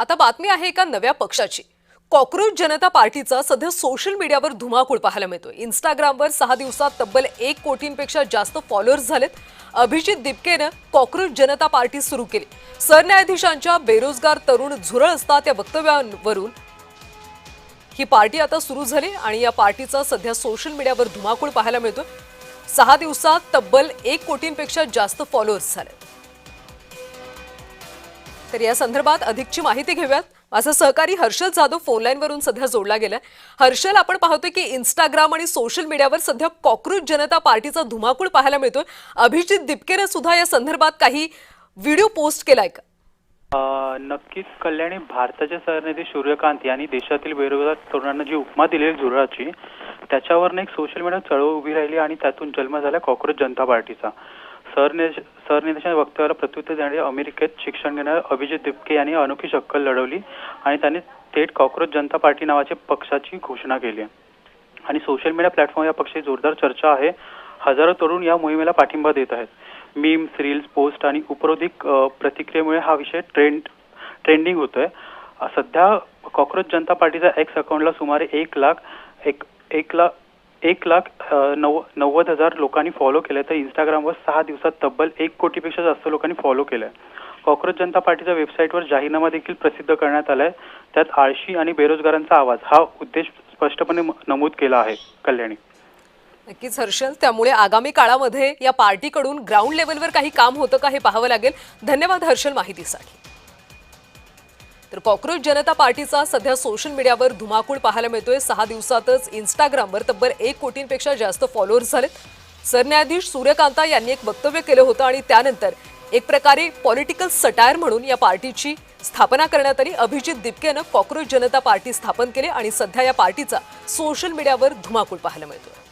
आता बातमी आहे एका नव्या पक्षाची। कॉकरोच जनता पार्टीचा सध्या सोशल मीडियावर धुमाकूळ पाहायला मिळतोय। इंस्टाग्रामवर 6 दिवसात तब्बल 1 कोटींपेक्षा जास्त फॉलोअर्स झालेत। अभिजित दिपकेने कॉकरोच जनता पार्टी सुरू केली। सरन्यायाधीशांच्या बेरोजगार तरुण झुरळ असतात या वक्तव्यावरून ही पार्टी आता सुरू झाली आणि या पार्टीचा सध्या सोशल मीडियावर धुमाकूळ पाहायला मिळतोय। 6 दिवसात तब्बल 1 कोटींपेक्षा जास्त फॉलोअर्स झाले। तर या संदर्भात अधिकची माहिती घेऊयात। माझा सहकारी हर्षल जाधव फोन लाईन वरून सध्या जोडला गेलाय। हर्षल, आपण पाहतोय की इंस्टाग्राम आणि सोशल मीडियावर सध्या कॉकरोच जनता पार्टीचा धुमाकूळ पाहायला मिळतोय। अभिजित दिपकेने सुद्धा या संदर्भात काही व्हिडिओ पोस्ट केलाय का? नक्कीच कल्याणी, भारताचे सरन्यायाधीश सूर्यकांत यांनी देशातील बेरोजगार तरुणांना जी उपमा दिली झुरळाची, त्याच्यावर एक सोशल मीडिया चळवळ उभी राहिली आणि त्यातून जन्म झाला कॉकरोच जनता पार्टीचा। सरन्यायाधीशांच्या वक्तव्याला प्रत्युत्तर देणारे अमेरिकेत शिक्षण घेणारे अभिजित दिपके यांनी अनोखी शक्कल लढवली आणि त्यांनी थेट कॉकरोच जनता पार्टी नावाच्या पक्षाची घोषणा केली आणि सोशल मीडिया प्लॅटफॉर्म या पक्षाची जोरदार चर्चा आहे। हजारो तरुण या मोहिमेला पाठिंबा देत आहेत। मीम्स, रील्स, पोस्ट आणि उपरोधिक प्रतिक्रियेमुळे हा विषय ट्रेंडिंग होतोय। सध्या कॉकरोच जनता पार्टीचा एक्स अकाउंटला सुमारे 1,90,000 लोकांनी फॉलो केले, तर इंस्टाग्रामवर 6 दिवसात तब्बल 1 कोटीपेक्षा जास्त लोकांनी फॉलो केलंय। कॉकरोच जनता पार्टीच्या वेबसाईटवर जाहीरनामा देखील प्रसिद्ध करण्यात आलाय। त्यात आळशी आणि बेरोजगारांचा आवाज हा उद्देश स्पष्टपणे नमूद केला आहे। कल्याणी, नक्कीच हर्षल, त्यामुळे आगामी काळामध्ये या पार्टीकडून ग्राउंड लेवलवर काही काम होतं का हे पाहावं लागेल। धन्यवाद हर्षल माहितीसाठी। तर कॉकरोच जनता पार्टीचा सध्या सोशल मीडियावर धुमाकूळ पाहायला मिळतोय। 6 दिवसातच इंस्टाग्रामवर तब्बल 1 कोटींपेक्षा जास्त फॉलोअर्स झालेत। सरन्यायाधीश सूर्यकांता यांनी एक वक्तव्य केलं होतं आणि त्यानंतर एक प्रकारे पॉलिटिकल सटायर म्हणून या पार्टीची स्थापना करण्यात आली। अभिजित दिपकेनं कॉकरोच जनता पार्टी स्थापन केली आणि सध्या या पार्टीचा सोशल मीडियावर धुमाकूळ पाहायला मिळतोय।